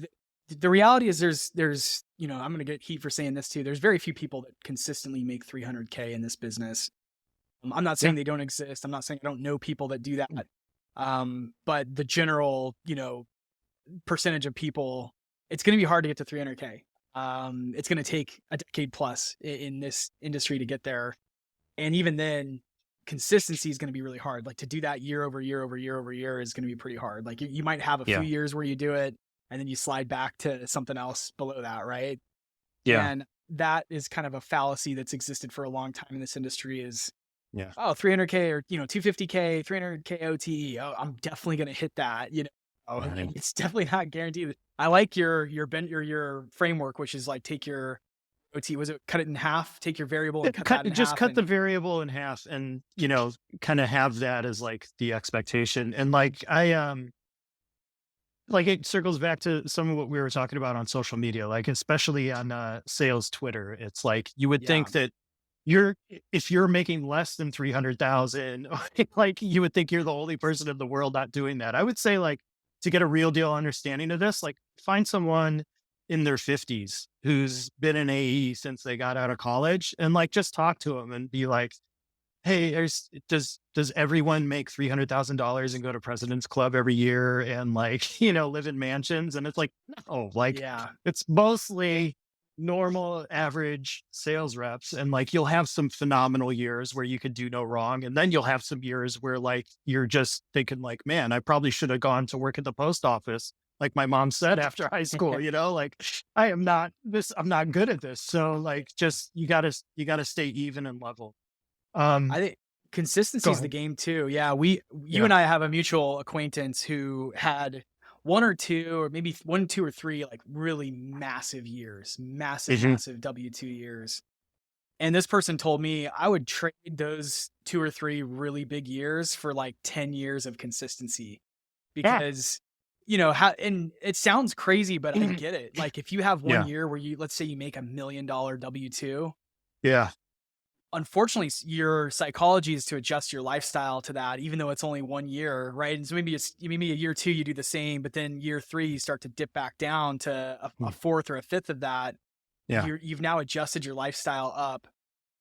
the reality is there's, I'm going to get heat for saying this too. There's very few people that consistently make 300K in this business. I'm not saying they don't exist. I'm not saying I don't know people that do that. But the general, percentage of people, it's going to be hard to get to 300K. It's going to take a decade plus in this industry to get there. And even then, consistency is going to be really hard. Like, to do that year over year over year over year is going to be pretty hard. Like, you might have a few years where you do it and then you slide back to something else below that, right? Yeah. And that is kind of a fallacy that's existed for a long time in this industry, is, Yeah. oh, 300K or, 250K, 300K OTE. Oh, I'm definitely going to hit that. It's definitely not guaranteed. I like your framework, which is like, take your OT, was it cut it in half, take your variable and cut that in half. Just cut the variable in half and, kind of have that as like the expectation. And like, like, it circles back to some of what we were talking about on social media, like especially on sales Twitter. It's like, you would think that if you're making less than 300,000, like, you would think you're the only person in the world not doing that. I would say, like, to get a real deal understanding of this, like, find someone in their 50s who's been in AE since they got out of college, and, like, just talk to them and be like, hey, does everyone make $300,000 and go to President's Club every year and, like, live in mansions? And it's like, no, like, it's mostly normal average sales reps. And, like, you'll have some phenomenal years where you could do no wrong. And then you'll have some years where, like, you're just thinking, like, man, I probably should have gone to work at the post office, like my mom said after high school, like, I'm not good at this. So, like, just, you gotta stay even and level. I think consistency is the game too. Yeah. You and I have a mutual acquaintance who had one or two, or maybe 1, 2 or 3, like, really massive years, massive W-2 years. And this person told me I would trade those 2 or 3 really big years for like 10 years of consistency, because, and it sounds crazy, but I get it. Like, if you have one year where let's say you make $1 million W-2. Yeah. Unfortunately, your psychology is to adjust your lifestyle to that, even though it's only 1 year, right? And so maybe a year 2, you do the same, but then year 3, you start to dip back down to a fourth or a fifth of that. Yeah. You've now adjusted your lifestyle up,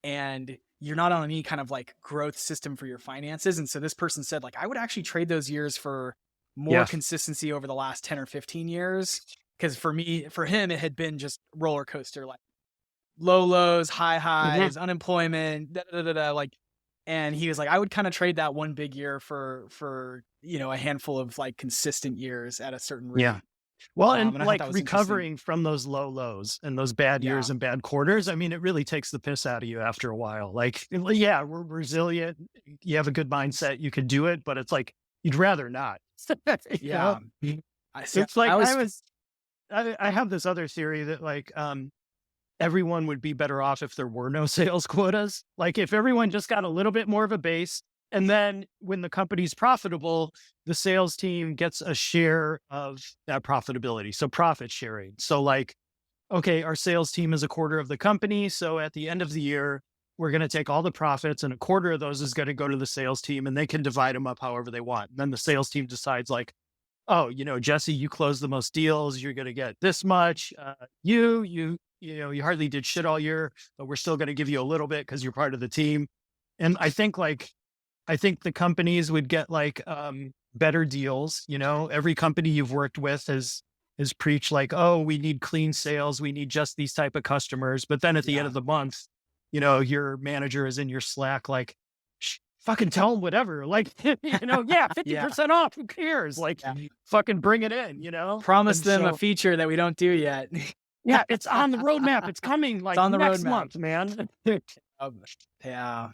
and you're not on any kind of, like, growth system for your finances. And so this person said, like, I would actually trade those years for more consistency over the last 10 or 15 years. Because for him, it had been just roller coaster, like, low lows, high highs, unemployment, like, and he was like, I would kind of trade that one big year for a handful of, like, consistent years at a certain rate. Yeah. Well, and And I thought like that was interesting. recovering from those low lows and those bad Yeah. years and bad quarters, I mean, it really takes the piss out of you after a while. Like, yeah, we're resilient. You have a good mindset. You can do it, but it's like, you'd rather not. you know, Yeah. I see. it's I like always, I have this other theory that like, everyone would be better off if there were no sales quotas. Like if everyone just got a little bit more of a base, and then when the company's profitable, the sales team gets a share of that profitability. So profit sharing. So like, okay, our sales team is a quarter of the company. So at the end of the year, we're going to take all the profits and a quarter of those is going to go to the sales team and they can divide them up however they want. And then the sales team decides like, oh, Jesse, you closed the most deals. You're going to get this much. You hardly did shit all year, but we're still going to give you a little bit because you're part of the team. And I think the companies would get like better deals. Every company you've worked with has preached like, oh, we need clean sales. We need just these type of customers. But then at the end yeah. of the month, your manager is in your Slack like, fucking tell them whatever. Like, yeah, Yeah. 50% off. Who cares? Like, Yeah. fucking bring it in, Promise And them a so, feature that we don't do yet. yeah, it's on the roadmap. It's coming It's like on the next roadmap. month, man. Um, yeah.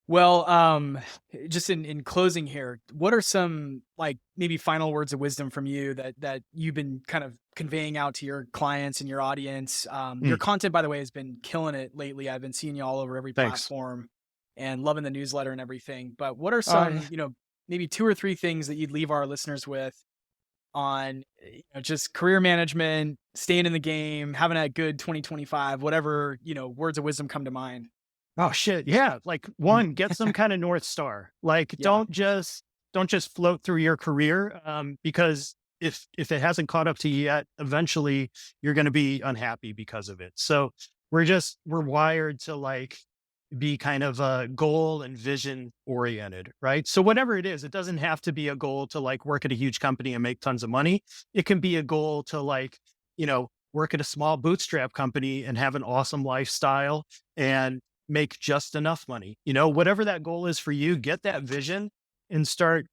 Well, just in closing here, what are some like maybe final words of wisdom from you that you've been kind of conveying out to your clients and your audience? Your Mm, content, by the way, has been killing it lately. I've been seeing you all over every thanks. platform and loving the newsletter and everything. But what are Uh, some, maybe 2 or 3 things that you'd leave our listeners with on just career management, staying in the game, having a good 2025, whatever, words of wisdom come to mind? oh shit. Yeah. Like one, get some kind of North Star. Like Yeah. don't just float through your career. Because if it hasn't caught up to you yet, eventually you're going to be unhappy because of it. So we're wired to like be kind of goal and vision oriented, right? So whatever it is, it doesn't have to be a goal to like work at a huge company and make tons of money. It can be a goal to like, work at a small bootstrap company and have an awesome lifestyle and make just enough money. Whatever that goal is for you, get that vision and start,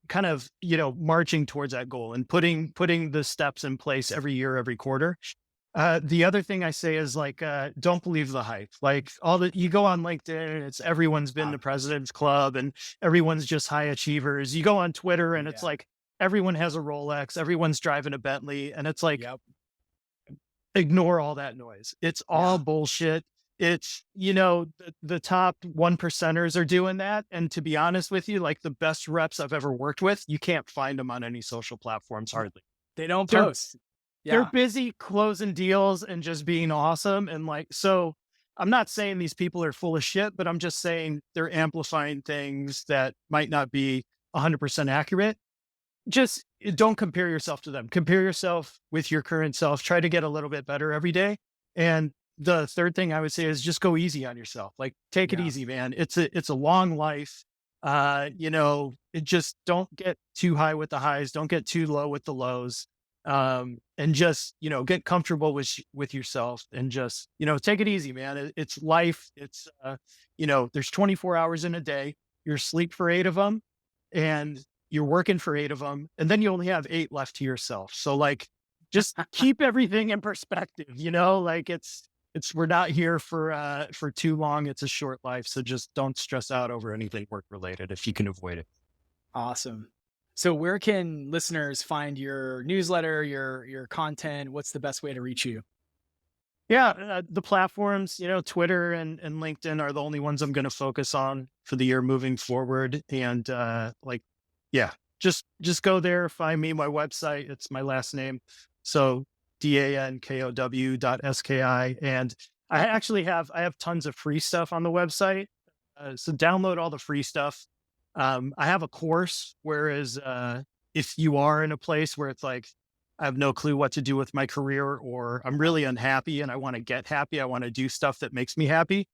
kind of, marching towards that goal and putting the steps in place every year, every quarter. The other thing I say is like, don't believe the hype. Like you go on LinkedIn and it's everyone's been Ah, to President's Club and everyone's just high achievers. You go on Twitter and it's yeah. like everyone has a Rolex, everyone's driving a Bentley, and it's like, Yep. ignore all that noise. It's all Yeah. bullshit. It's, the top 1%ers are doing that. And to be honest with you, like the best reps I've ever worked with, you can't find them on any social platforms hardly. They don't They're post. they're Yeah. busy closing deals and just being awesome. And like, so I'm not saying these people are full of shit, but I'm just saying they're amplifying things that might not be 100% accurate. Just don't compare yourself to them. Compare yourself with your current self. Try to get a little bit better every day. And the third thing I would say is just go easy on yourself. Like take it Yeah. easy, man. It's a long life. It just don't get too high with the highs. Don't get too low with the lows. And just, get comfortable with yourself and just, take it easy, man. It's life. It's, there's 24 hours in a day. You're asleep for 8 of them and you're working for 8 of them. And then you only have 8 left to yourself. So like, just keep everything in perspective, like we're not here for too long. It's a short life. So just don't stress out over anything work related if you can avoid it. Awesome. So where can listeners find your newsletter, your content? What's the best way to reach you? Yeah, the platforms, Twitter and LinkedIn are the only ones I'm going to focus on for the year moving forward. And yeah, just go there, find me, my website. It's my last name. So dankow.ski. And I have tons of free stuff on the website. So download all the free stuff. I have a course, whereas if you are in a place where it's like, I have no clue what to do with my career, or I'm really unhappy and I want to get happy, I want to do stuff that makes me happy,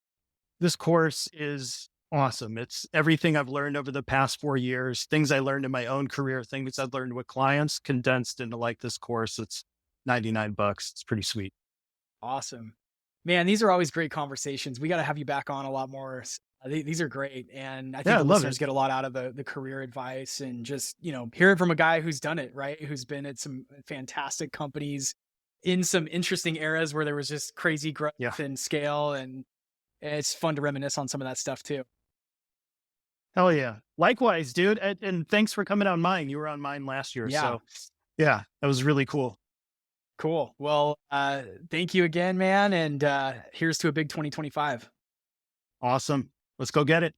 this course is awesome. It's everything I've learned over the past 4 years, things I learned in my own career, things I've learned with clients condensed into like this course. It's $99. It's pretty sweet. Awesome. Man, these are always great conversations. We got to have you back on a lot more These are great, and I think Yeah, I the love it. listeners get a lot out of the career advice and just hearing from a guy who's done it, right? Who's been at some fantastic companies in some interesting eras where there was just crazy growth Yeah. and scale, and it's fun to reminisce on some of that stuff too. Hell yeah. Likewise, dude. And thanks for coming on mine. You were on mine last year. Yeah, So yeah, that was really cool. cool. Well, thank you again, man, and here's to a big 2025. Awesome. Let's go get it.